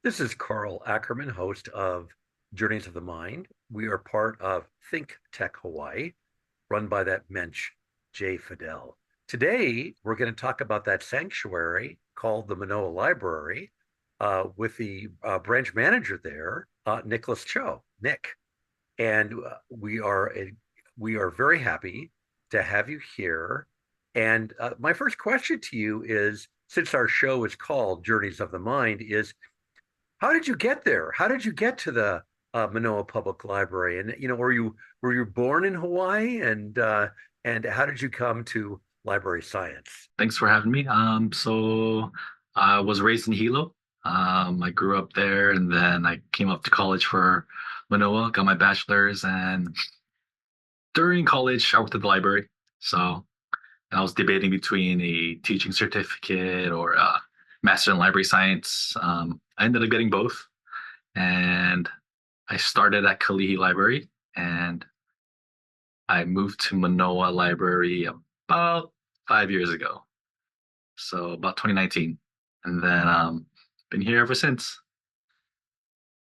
This is Carl Ackerman, host of Journeys of the Mind. We are part of ThinkTech Hawaii, run by that mensch, Jay Fidel. Today, we're going to talk about that sanctuary called the Manoa Library with the branch manager there, Nicholas Cho, Nick. And we are very happy to have you here. And my first question to you is, since our show is called Journeys of the Mind, is how did you get there? How did you get to the Manoa Public Library? And were you born in Hawaii? And how did you come to library science? Thanks for having me. So I was raised in Hilo. I grew up there, and then I came up to college for Manoa, got my bachelor's, and during college, I worked at the library. So I was debating between a teaching certificate or a master in library science. I ended up getting both, and I started at Kalihi Library, and I moved to Manoa Library about 5 years ago. So about 2019, and then been here ever since.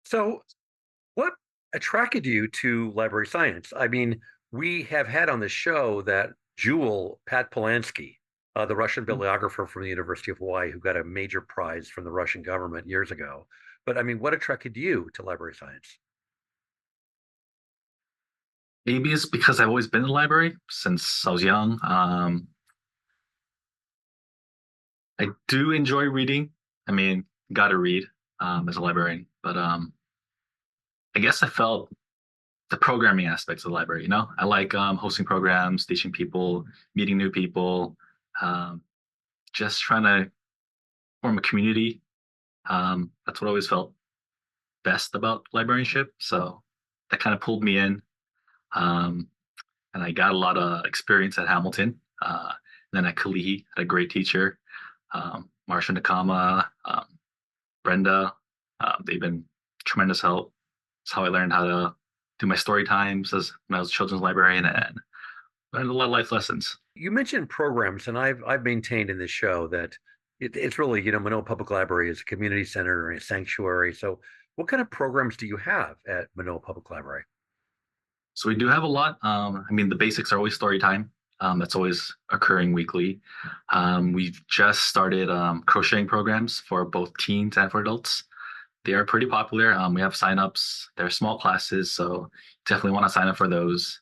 So, what attracted you to library science? I mean, we have had on the show that Jewel Pat Polanski, the Russian bibliographer from the University of Hawaii, who got a major prize from the Russian government years ago. But I mean, what attracted you to library science? Maybe it's because I've always been in the library since I was young. I do enjoy reading. I mean, gotta read as a librarian, but I guess I felt the programming aspects of the library. I like hosting programs, teaching people, meeting new people, um, just trying to form a community. That's what I always felt best about librarianship. So that kind of pulled me in. Um, and I got a lot of experience at Hamilton. Then at Kalihi, had a great teacher, Marsha Nakama, Brenda. They've been tremendous help. It's how I learned how to do my story times as when I was a children's librarian, and learned a lot of life lessons. You mentioned programs, and I've maintained in this show that it's really, Manoa Public Library is a community center and a sanctuary. So, what kind of programs do you have at Manoa Public Library? So we do have a lot. I mean, the basics are always story time. That's always occurring weekly. We've just started crocheting programs for both teens and for adults. They are pretty popular. We have signups. They're small classes, so definitely want to sign up for those.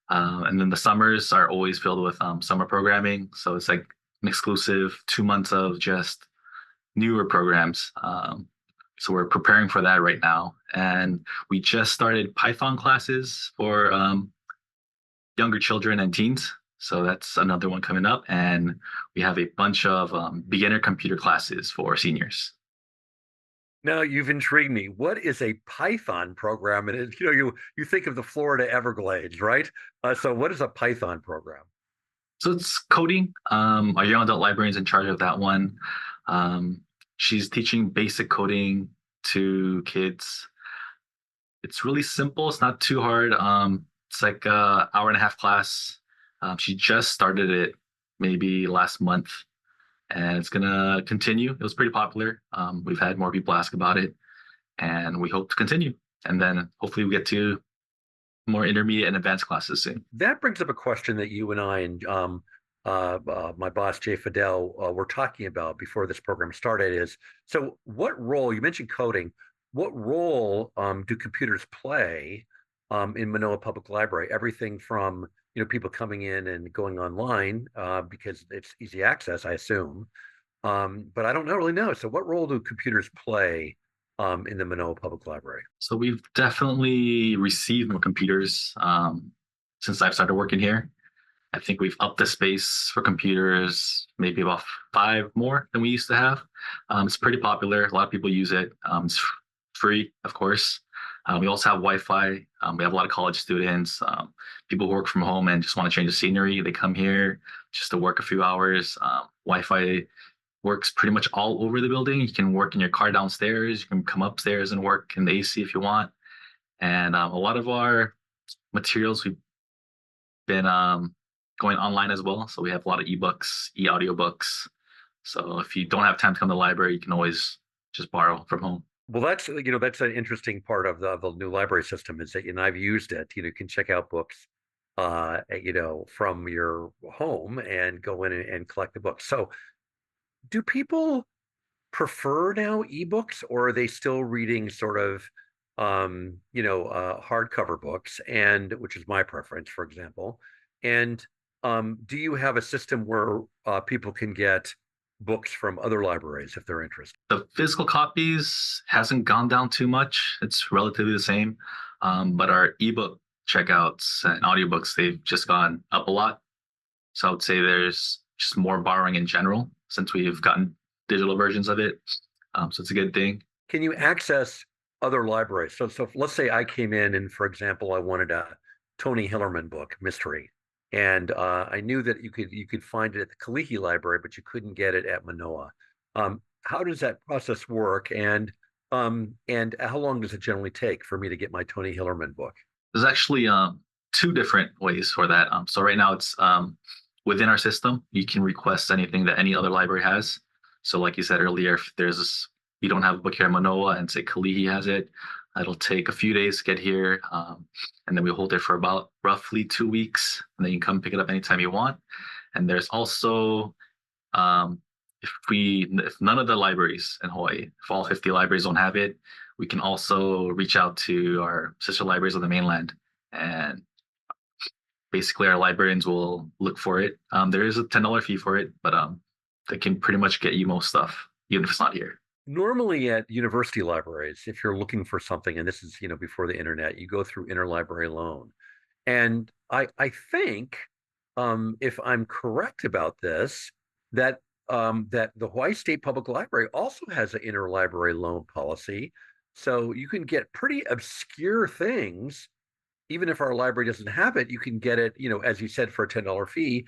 And then the summers are always filled with summer programming. So it's like an exclusive 2 months of just newer programs. So we're preparing for that right now. And we just started Python classes for younger children and teens. So that's another one coming up. And we have a bunch of beginner computer classes for seniors. Now you've intrigued me. What is a Python program? And you think of the Florida Everglades, right? So what is a Python program? So it's coding. Our young adult librarian is in charge of that one. She's teaching basic coding to kids. It's really simple. It's not too hard. It's like an hour and a half class. She just started it maybe last month, and it's gonna continue. It was pretty popular. We've had more people ask about it, and we hope to continue. And then hopefully we get to more intermediate and advanced classes soon. That brings up a question that you and I and my boss Jay Fidel were talking about before this program started. Is so what role you mentioned coding? What role do computers play in Manoa Public Library? Everything from people coming in and going online because it's easy access, I assume. But I don't really know. So what role do computers play in the Manoa Public Library? So we've definitely received more computers since I've started working here. I think we've upped the space for computers, maybe about five more than we used to have. It's pretty popular. A lot of people use it. It's free, of course. We also have Wi-Fi. We have a lot of college students, people who work from home and just want to change the scenery. They come here just to work a few hours. Wi-Fi works pretty much all over the building. You can work in your car downstairs. You can come upstairs and work in the AC if you want. And a lot of our materials we've been going online as well. So we have a lot of ebooks, e-audiobooks. So if you don't have time to come to the library, you can always just borrow from home. Well, that's an interesting part of the new library system is that, I've used it. You can check out books, from your home and go in and collect the books. So, do people prefer now ebooks, or are they still reading sort of, hardcover books, and which is my preference, for example? And do you have a system where people can get books from other libraries if they're interested? The physical copies hasn't gone down too much. It's relatively the same. But our ebook checkouts and audiobooks, they've just gone up a lot. So I would say there's just more borrowing in general since we've gotten digital versions of it. So it's a good thing. Can you access other libraries? So let's say I came in and, for example, I wanted a Tony Hillerman book, mystery, and I knew that you could find it at the Kalihi Library, but you couldn't get it at Manoa. How does that process work, and how long does it generally take for me to get my Tony Hillerman book? There's actually two different ways for that. So right now it's within our system, you can request anything that any other library has. So like you said earlier, if you don't have a book here in Manoa and say Kalihi has it, it'll take a few days to get here. And then we hold it for about roughly 2 weeks. And then you can come pick it up anytime you want. And there's also, um, if none of the libraries in Hawaii, if all 50 libraries don't have it, we can also reach out to our sister libraries on the mainland, and basically our librarians will look for it. There is a $10 fee for it, but they can pretty much get you most stuff, even if it's not here. Normally at university libraries, if you're looking for something, and this is, before the internet, you go through interlibrary loan. And I think, if I'm correct about this, that the Hawaii State Public Library also has an interlibrary loan policy. So you can get pretty obscure things, even if our library doesn't have it. You can get it, as you said, for a $10 fee,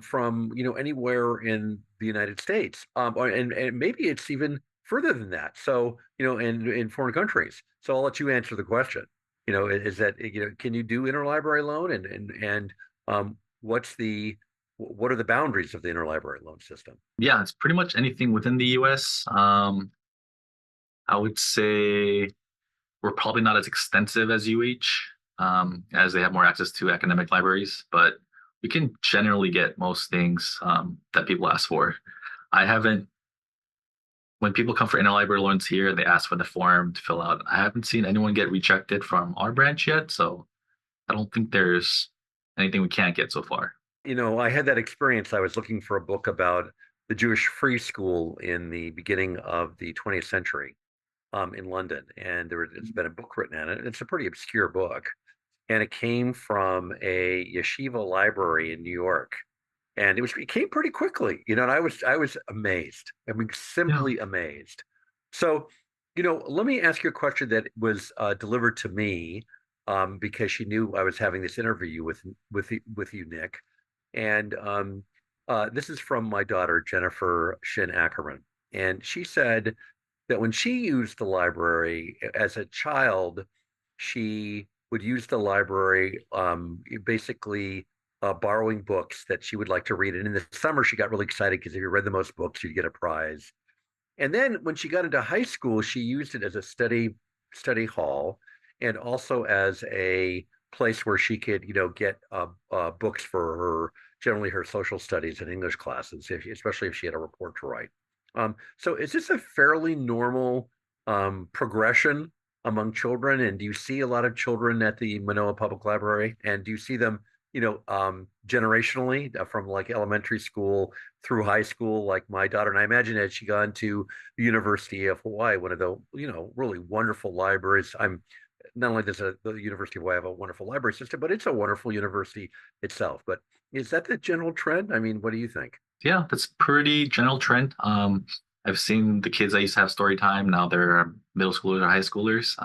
from anywhere in the United States, and maybe it's even further than that. So in foreign countries. So I'll let you answer the question. Is that, can you do interlibrary loan, and what are the boundaries of the interlibrary loan system? Yeah, it's pretty much anything within the US. I would say we're probably not as extensive as UH, as they have more access to academic libraries, but we can generally get most things that people ask for. I haven't, when people come for interlibrary loans here, they ask for the form to fill out. I haven't seen anyone get rejected from our branch yet, so I don't think there's anything we can't get so far. I had that experience. I was looking for a book about the Jewish Free School in the beginning of the 20th century, in London, and there's been a book written on it. It's a pretty obscure book, and it came from a yeshiva library in New York, and it came pretty quickly, and I was amazed. I mean, Yeah. simply amazed. So, let me ask you a question that was delivered to me, because she knew I was having this interview with you, Nick, and this is from my daughter Jennifer Shin Ackerman, and she said that when she used the library as a child, she would use the library, basically borrowing books that she would like to read. And in the summer, she got really excited because if you read the most books, you'd get a prize. And then when she got into high school, she used it as a study hall, and also as a place where she could, get books for generally her social studies and English classes, especially if she had a report to write. So is this a fairly normal progression among children? And do you see a lot of children at the Manoa Public Library? And do you see them, generationally, from like elementary school through high school, like my daughter? And I imagine had she gone to the University of Hawaii, one of the, really wonderful libraries. Not only does the University of Hawaii have a wonderful library system, but it's a wonderful university itself. But is that the general trend? I mean, what do you think? Yeah, that's pretty general trend. I've seen the kids I used to have story time. Now they're middle schoolers or high schoolers.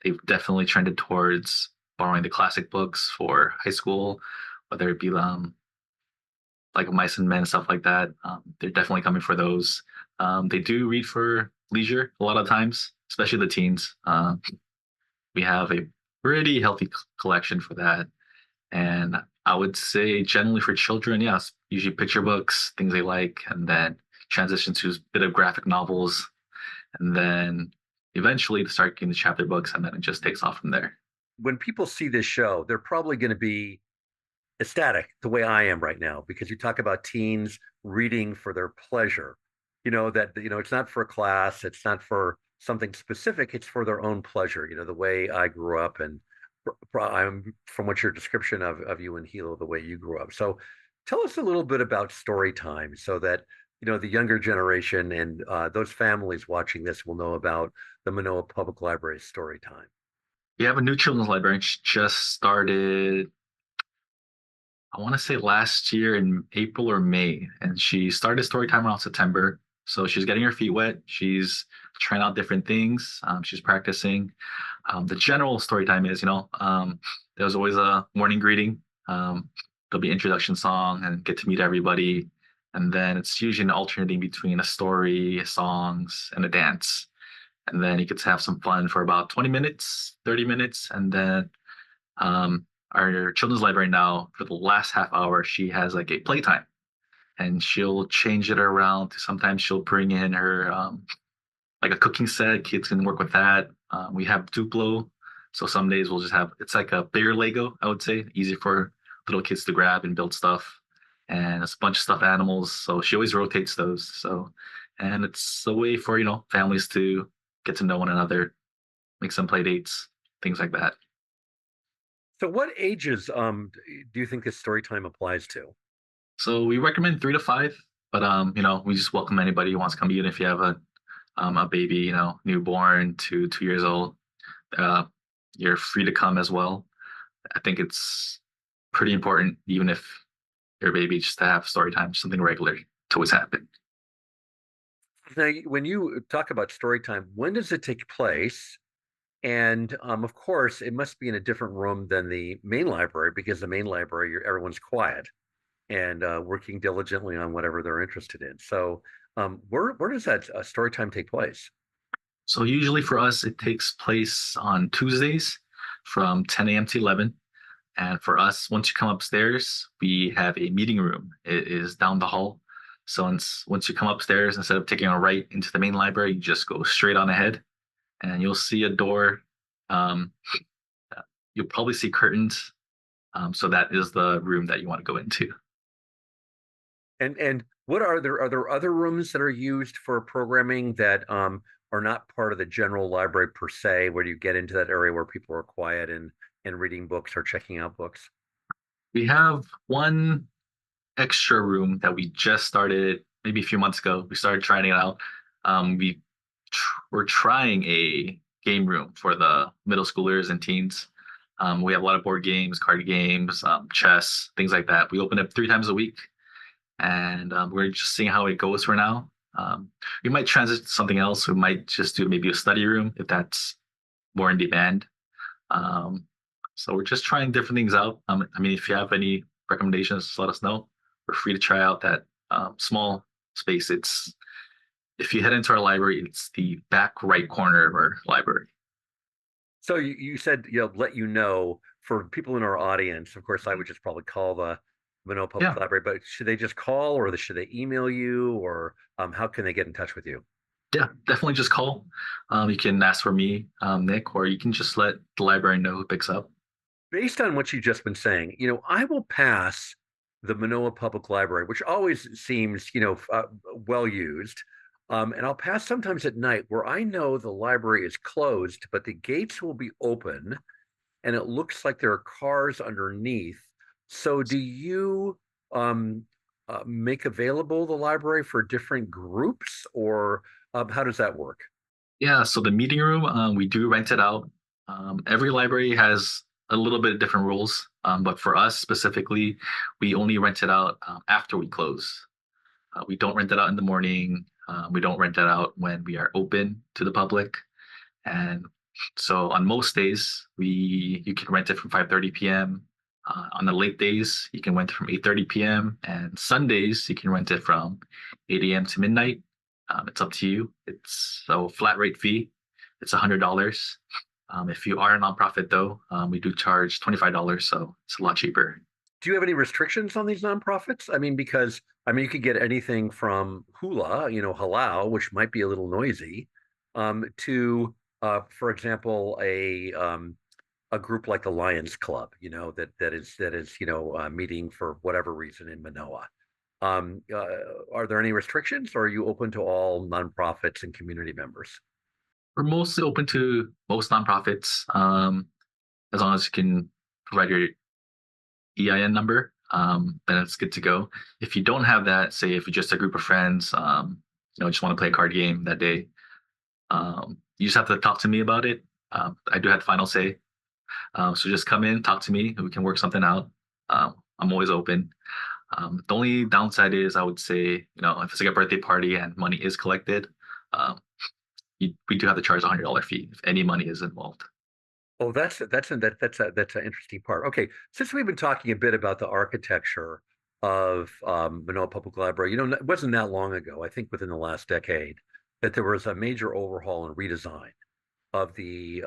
They've definitely trended towards borrowing the classic books for high school, whether it be like Mice and Men and stuff like that. They're definitely coming for those. They do read for leisure a lot of times, especially the teens. We have a pretty healthy collection for that. And I would say generally for children, yes, usually picture books, things they like, and then transition to a bit of graphic novels. And then eventually to start getting the chapter books, and then it just takes off from there. When people see this show, they're probably going to be ecstatic the way I am right now because you talk about teens reading for their pleasure. That it's not for a class, it's not for something specific, it's for their own pleasure. The way I grew up, and I'm from what your description of you and Hilo, the way you grew up. So tell us a little bit about story time so that the younger generation and those families watching this will know about the Manoa Public Library story time. We have a new children's librarian. She just started, I want to say last year in April or May, and she started story time around September. So she's getting her feet wet. She's trying out different things. She's practicing. The general story time is, there's always a morning greeting. There'll be introduction song and get to meet everybody. And then it's usually an alternating between a story, songs, and a dance. And then you get to have some fun for about 20 minutes, 30 minutes. And then our children's library now, for the last half hour, she has like a playtime. And she'll change it around. Sometimes she'll bring in her like a cooking set. Kids can work with that. We have Duplo. So some days we'll just have, it's like a bigger Lego, I would say, easy for little kids to grab and build stuff. And it's a bunch of stuffed animals. So she always rotates those. So, and it's a way for, families to get to know one another, make some play dates, things like that. So what ages do you think this story time applies to? So we recommend 3 to 5, but we just welcome anybody who wants to come in. If you have a baby, newborn to 2 years old, you're free to come as well. I think it's pretty important, even if your baby, just to have story time, something regular to always happen. Now, when you talk about story time, when does it take place? And of course, it must be in a different room than the main library because the main library, everyone's quiet and working diligently on whatever they're interested in. So, where does that story time take place? So usually for us, it takes place on Tuesdays from 10 a.m. to 11. And for us, once you come upstairs, we have a meeting room. It is down the hall. So once you come upstairs, instead of taking a right into the main library, you just go straight on ahead, and you'll see a door. Um, you'll probably see curtains. So that is the room that you want to go into. And what are there other rooms that are used for programming that are not part of the general library per se, where you get into that area where people are quiet and reading books or checking out books? We have one extra room that we just started maybe a few months ago. We started trying it out. We're trying a game room for the middle schoolers and teens. We have a lot of board games, card games, chess, things like that. We open it 3 times a week, and we're just seeing how it goes for now. We might transition to something else. We might just do maybe a study room if that's more in demand. So we're just trying different things out. If you have any recommendations, just let us know. We're free to try out that small space. If you head into our library, it's the back right corner of our library. So you said let you know for people in our audience. Of course, I would just probably call the Manoa Public Yeah, Library, but should they just call or should they email you or how can they get in touch with you? yeah, definitely just call. You can ask for me, Nick, or you can just let the librarian know who picks up. Based on what you've just been saying, I will pass the Manoa Public Library, which always seems, well used. And I'll pass sometimes at night where I know the library is closed, but the gates will be open and it looks like there are cars underneath. So do you make available the library for different groups or how does that work? Yeah, so the meeting room, we do rent it out. Every library has a little bit of different rules, but for us specifically, we only rent it out after we close. We don't rent it out in the morning. We don't rent it out when we are open to the public. And so on most days, you can rent it from 5:30 p.m. On the late days, you can rent it from 8:30 p.m. And Sundays, you can rent it from 8 a.m. to midnight. It's up to you. It's a flat rate fee. It's $100. If you are a nonprofit, though, we do charge $25, so it's a lot cheaper. Do you have any restrictions on these nonprofits? Because you could get anything from hula, halal, which might be a little noisy, to For example, a group like the Lions Club, that is meeting for whatever reason in Manoa. Are there any restrictions, or are you open to all nonprofits and community members? We're mostly open to most nonprofits, as long as you can provide your EIN number, then it's good to go. If you don't have that, say if you're just a group of friends, just want to play a card game that day, you just have to talk to me about it. I do have final say. So just come in, talk to me, and we can work something out. I'm always open. The only downside is I would say, if it's like a birthday party and money is collected, um, we do have to charge $100 fee if any money is involved. Oh, that's an interesting part. Okay, since we've been talking a bit about the architecture of Manoa Public Library, it wasn't that long ago, I think within the last decade, that there was a major overhaul and redesign of the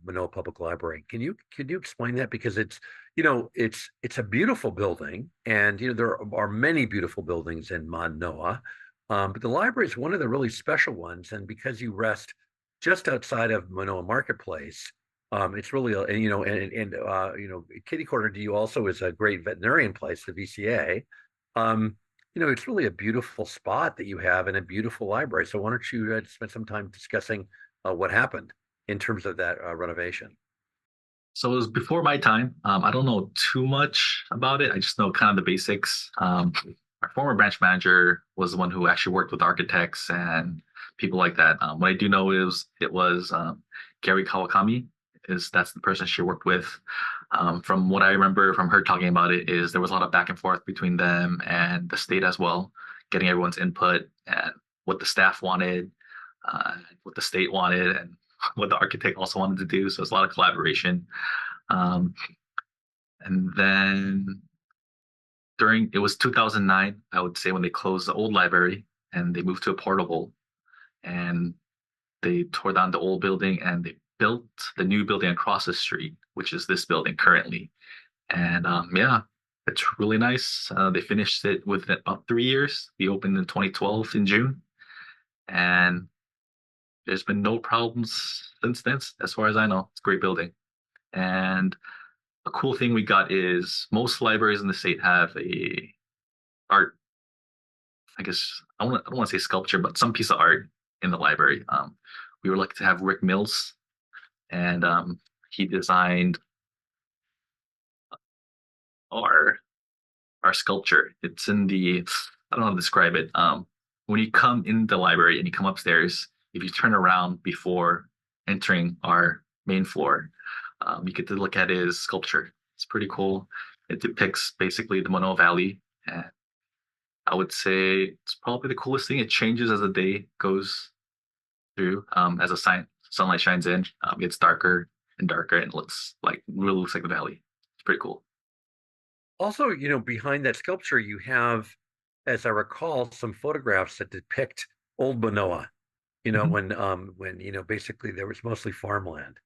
Manoa Public Library. Can you explain that? Because it's a beautiful building, and there are many beautiful buildings in Manoa, but the library is one of the really special ones. And because you rest just outside of Manoa Marketplace, it's really Kitty Corner to you also is a great veterinarian place, the VCA. It's really a beautiful spot that you have and a beautiful library. So why don't you spend some time discussing what happened in terms of that renovation? So it was before my time. I don't know too much about it. I just know kind of the basics. Our former branch manager was the one who actually worked with architects and people like that. What I do know is it was Gary Kawakami. That's the person she worked with. From what I remember from her talking about it, is there was a lot of back and forth between them and the state as well, getting everyone's input and what the staff wanted, what the state wanted, and what the architect also wanted to do. So it's a lot of collaboration. Um, and then it was 2009, I would say, when they closed the old library and they moved to a portable, and they tore down the old building and they built the new building across the street, which is this building currently. And yeah, it's really nice. They finished it within about 3 years. We opened in 2012 in June, and there's been no problems since then, as far as I know. It's a great building. And a cool thing we got is most libraries in the state have a art, I guess I don't want to say sculpture, but some piece of art in the library. We were lucky to have Rick Mills, and he designed our our sculpture. It's in the, I don't know how to describe it. When you come in the library and you come upstairs, if you turn around before entering our main floor, you get to look at his sculpture. It's pretty cool. It depicts basically the Manoa Valley, and I would say it's probably the coolest thing. It changes as the day goes through. As the sunlight shines in, it gets darker and darker, and it really looks like the valley. It's pretty cool. Also, behind that sculpture, you have, as I recall, some photographs that depict old Manoa, Mhm. when basically there was mostly farmland.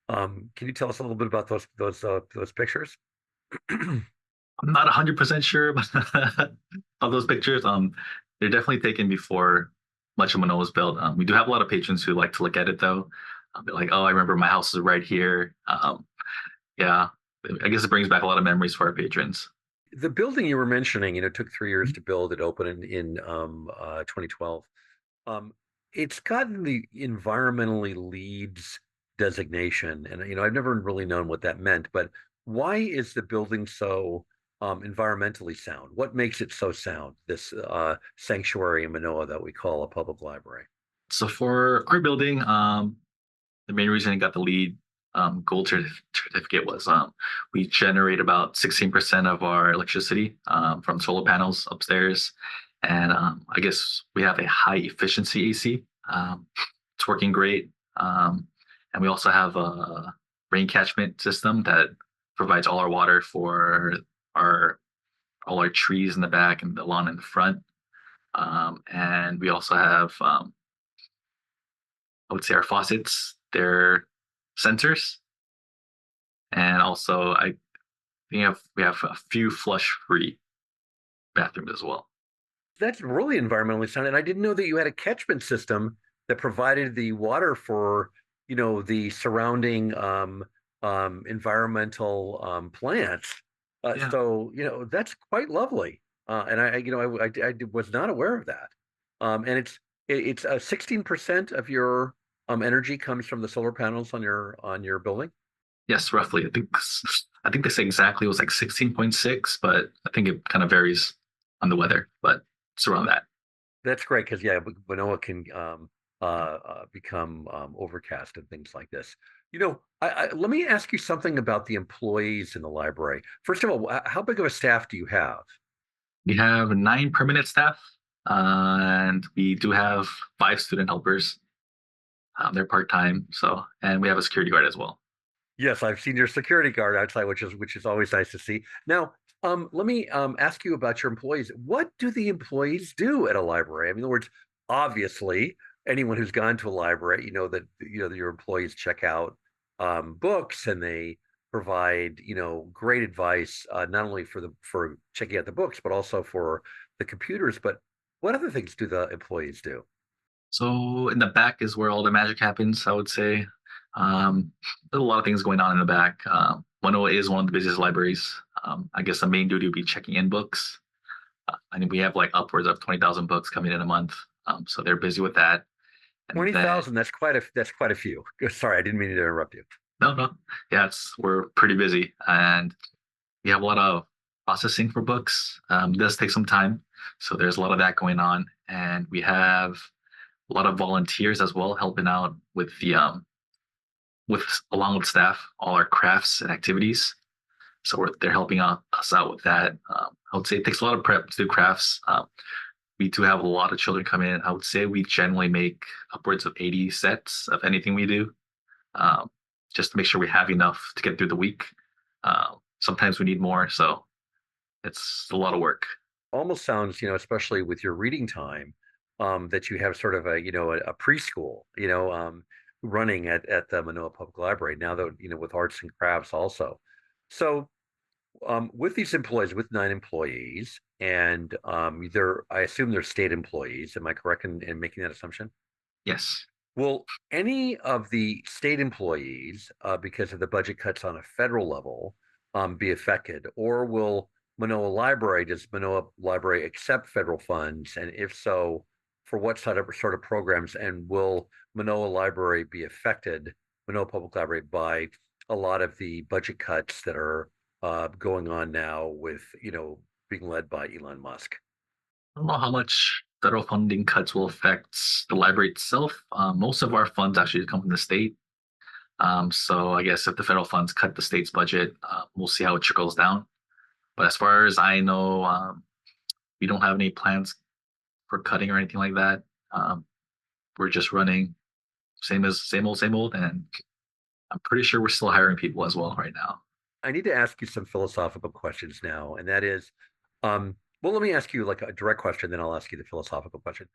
Can you tell us a little bit about those pictures? I'm not 100% sure about of those pictures. They're definitely taken before much of Manoa was built. We do have a lot of patrons who like to look at it though. Be like, oh, I remember my house is right here. Yeah, I guess it brings back a lot of memories for our patrons. The building you were mentioning, took 3 years Mhm. to build. It opened in 2012. Um, it's gotten the environmentally leads designation, and I've never really known what that meant. But why is the building so environmentally sound? What makes it so sound? This sanctuary in Manoa that we call a public library. So for our building, the main reason it got the lead gold certificate was we generate about 16% of our electricity from solar panels upstairs. And I guess we have a high efficiency AC. It's working great. And we also have a rain catchment system that provides all our water for our all our trees in the back and the lawn in the front. And we also have, I would say, our faucets. They're sensors, and also we have a few flush-free bathrooms as well. That's really environmentally sound. And I didn't know that you had a catchment system that provided the water for the surrounding environmental plants. Yeah. That's quite lovely. And I was not aware of that. And it's 16% of your energy comes from the solar panels on your building. Yes, roughly. I think they say exactly it was like 16.6, but I think it kind of varies on the weather, but it's around that. That's great because yeah, Manoa can become overcast and things like this. Let me ask you something about the employees in the library. First of all, how big of a staff do you have? We have 9 permanent staff, and we do have 5 student helpers. They're part-time, and we have a security guard as well. Yes, I've seen your security guard outside, which is always nice to see. Now, let me ask you about your employees. What do the employees do at a library? I mean, in other words, obviously, anyone who's gone to a library, that your employees check out books and they provide great advice, not only for checking out the books, but also for the computers. But what other things do the employees do? So in the back is where all the magic happens, I would say. There's a lot of things going on in the back. Manoa is one of the busiest libraries. I guess the main duty would be checking in books. I think we have like upwards of 20,000 books coming in a month. So they're busy with that. And then, 20,000, that's quite a few. Sorry, I didn't mean to interrupt you. no, no, yeah, we're pretty busy. And we have a lot of processing for books. It does take some time. So there's a lot of that going on. And we have a lot of volunteers as well helping out with with along with staff, all our crafts and activities. So they're helping us out with that. I would say it takes a lot of prep to do crafts. We do have a lot of children come in. I would say we generally make upwards of 80 sets of anything we do, um, just to make sure we have enough to get through the week. Sometimes we need more, so it's a lot of work. Almost sounds, especially with your reading time, that you have sort of a preschool, running at the Manoa Public Library now that, with arts and crafts also. So, with these employees, with 9 employees, and I assume they're state employees. Am I correct in making that assumption? Yes. Will any of the state employees, because of the budget cuts on a federal level, be affected? Or does Manoa Library accept federal funds? And if so, for what sort of programs? And will Manoa Library be affected, Manoa Public Library, by a lot of the budget cuts that are going on now with, being led by Elon Musk? I don't know how much federal funding cuts will affect the library itself. Most of our funds actually come from the state. So I guess if the federal funds cut the state's budget, we'll see how it trickles down. But as far as I know, we don't have any plans for cutting or anything like that. Um, we're just running same old, and I'm pretty sure we're still hiring people as well right now. I need to ask you some philosophical questions now, and that is, well, let me ask you like a direct question, then I'll ask you the philosophical question.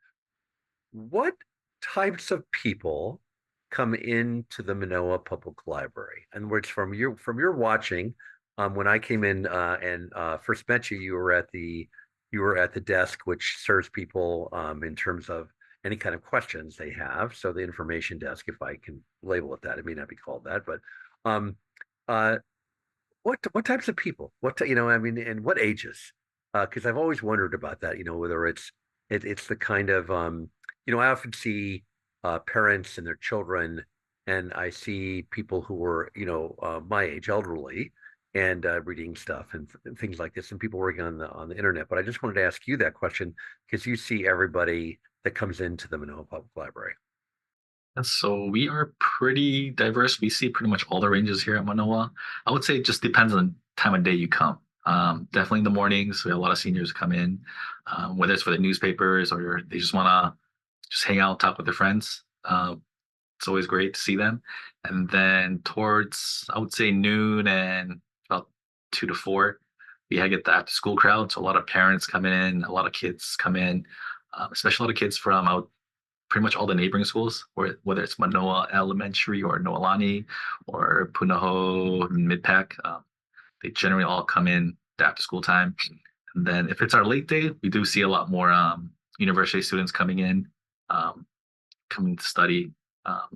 What types of people come into the Manoa Public Library? In other words, from your watching, when I came in and first met you, you were at the desk which serves people in terms of any kind of questions they have. So the information desk, if I can label it that, it may not be called that, but um, uh, what types of people? I mean, and what ages? Because I've always wondered about that. Whether it's the kind of I often see parents and their children, and I see people who are my age, elderly, and reading stuff and things like this, and people working on the internet. But I just wanted to ask you that question because you see everybody that comes into the Manoa Public Library. And so we are pretty diverse. We see pretty much all the ranges here at Manoa. I would say it just depends on the time of day you come. Definitely in the mornings, we have a lot of seniors who come in, whether it's for the newspapers or they just want to just hang out, talk with their friends. It's always great to see them. And then towards, I would say noon and about 2 to 4, we get the after school crowd. So a lot of parents come in, a lot of kids come in, especially a lot of kids from out pretty much all the neighboring schools, whether it's Manoa Elementary or Noelani or Punahou Midpack. They generally all come in the after school time. And then if it's our late day, we do see a lot more university students coming in, coming to study.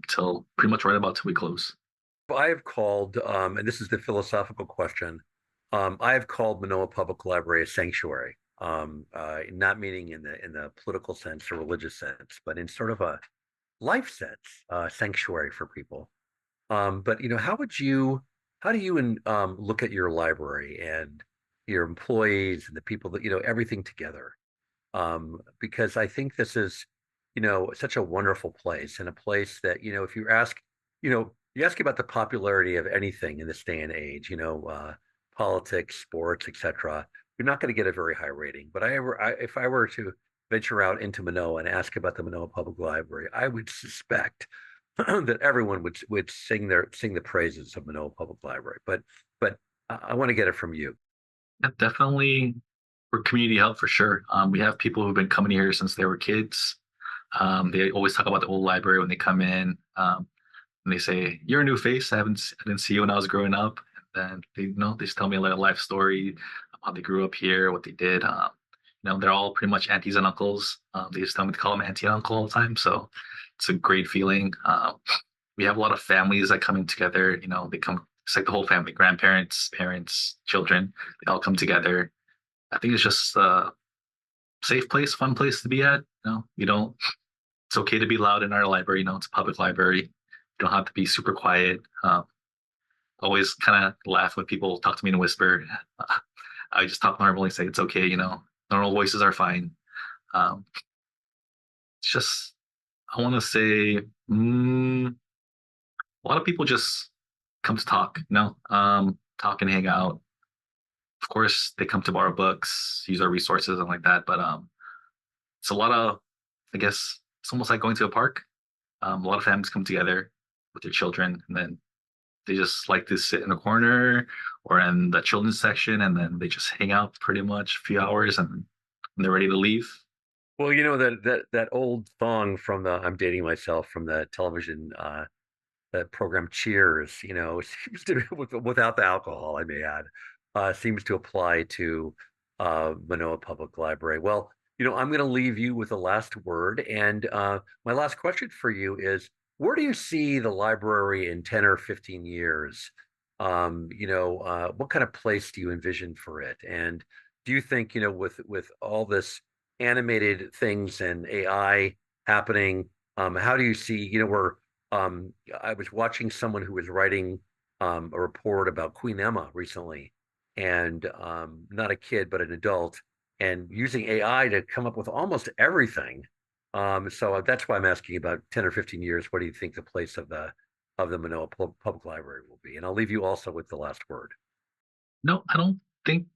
till pretty much right about till we close. I have called, and this is the philosophical question. I have called Manoa Public Library a sanctuary, not meaning in the political sense or religious sense, but in sort of a life sense, sanctuary for people. But how do you look at your library and your employees and the people that, everything together? Because I think this is, such a wonderful place and a place that, if you ask, you ask about the popularity of anything in this day and age, politics, sports, etc., you're not going to get a very high rating. But if I were to venture out into Manoa and ask about the Manoa Public Library, I would suspect that everyone would sing the praises of Manoa Public Library. But I want to get it from you. Yeah, definitely, we're community help for sure. We have people who've been coming here since they were kids. They always talk about the old library when they come in. And they say, "You're a new face. I didn't see you when I was growing up." And they, they just tell me a little life story, how they grew up here, what they did. They're all pretty much aunties and uncles. They just tell me to call them auntie and uncle all the time. So it's a great feeling. We have a lot of families that come in together. They come. It's like the whole family, grandparents, parents, children. They all come together. I think it's just a safe place, fun place to be at. You don't. It's okay to be loud in our library. It's a public library. You don't have to be super quiet. Always kind of laugh when people talk to me in a whisper. I just talk normally, say it's okay. Normal voices are fine. Um, it's just, I want to say, a lot of people just come to talk. Talk and hang out. Of course, they come to borrow books, use our resources, and like that. But it's a lot of, I guess, it's almost like going to a park. A lot of families come together with their children, and then they just like to sit in a corner or in the children's section, and then they just hang out pretty much a few hours, and they're ready to leave. Well, that old song from the I'm dating myself from the television that program Cheers, seems to be without the alcohol, I may add, seems to apply to Manoa Public Library. Well, I'm going to leave you with the last word. And my last question for you is, where do you see the library in 10 or 15 years? What kind of place do you envision for it? And do you think, with all this animated things and AI happening, how do you see, where I was watching someone who was writing a report about Queen Emma recently, and not a kid, but an adult, and using AI to come up with almost everything. So that's why I'm asking about 10 or 15 years. What do you think the place of the Manoa Public Library will be? And I'll leave you also with the last word. No, I don't think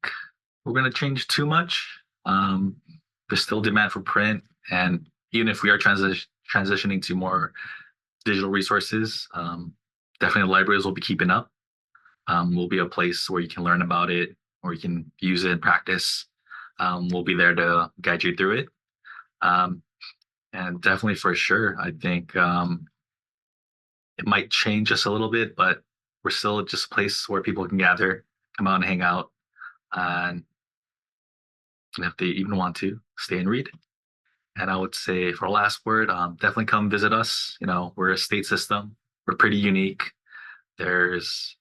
we're going to change too much. There's still demand for print, and even if we are transitioning to more digital resources, definitely the libraries will be keeping up. Will be a place where you can learn about it, or you can use it and practice. We'll be there to guide you through it. And definitely for sure, I think it might change just a little bit, but we're still just a place where people can gather, come out and hang out, and if they even want to, stay and read. And I would say for last word, definitely come visit us. We're a state system. We're pretty unique. There's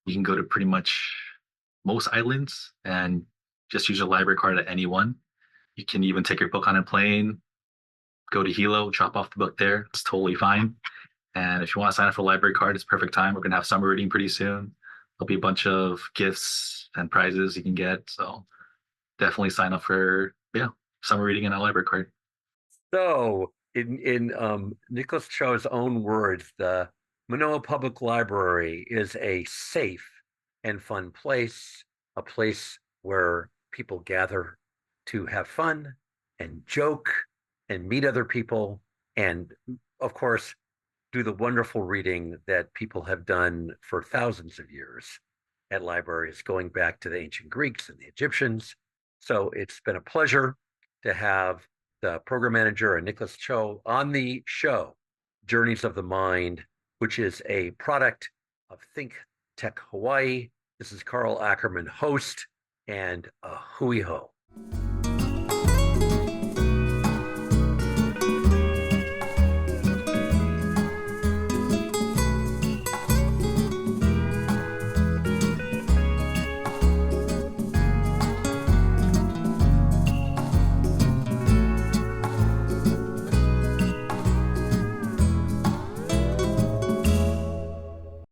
You can go to pretty much most islands and just use your library card at any one. You can even take your book on a plane, go to Hilo, drop off the book there. It's totally fine. And if you want to sign up for a library card, it's perfect time. We're gonna have summer reading pretty soon. There'll be a bunch of gifts and prizes you can get. So definitely sign up for summer reading and a library card. So, in Nicholas Cho's own words, the Manoa Public Library is a safe and fun place, a place where people gather to have fun and joke and meet other people, and of course, do the wonderful reading that people have done for thousands of years at libraries, going back to the ancient Greeks and the Egyptians. So it's been a pleasure to have the program manager and Nicholas Cho on the show, Journeys of the Mind, which is a product of ThinkTech Hawaii. This is Carl Ackerman, host, and a hui ho.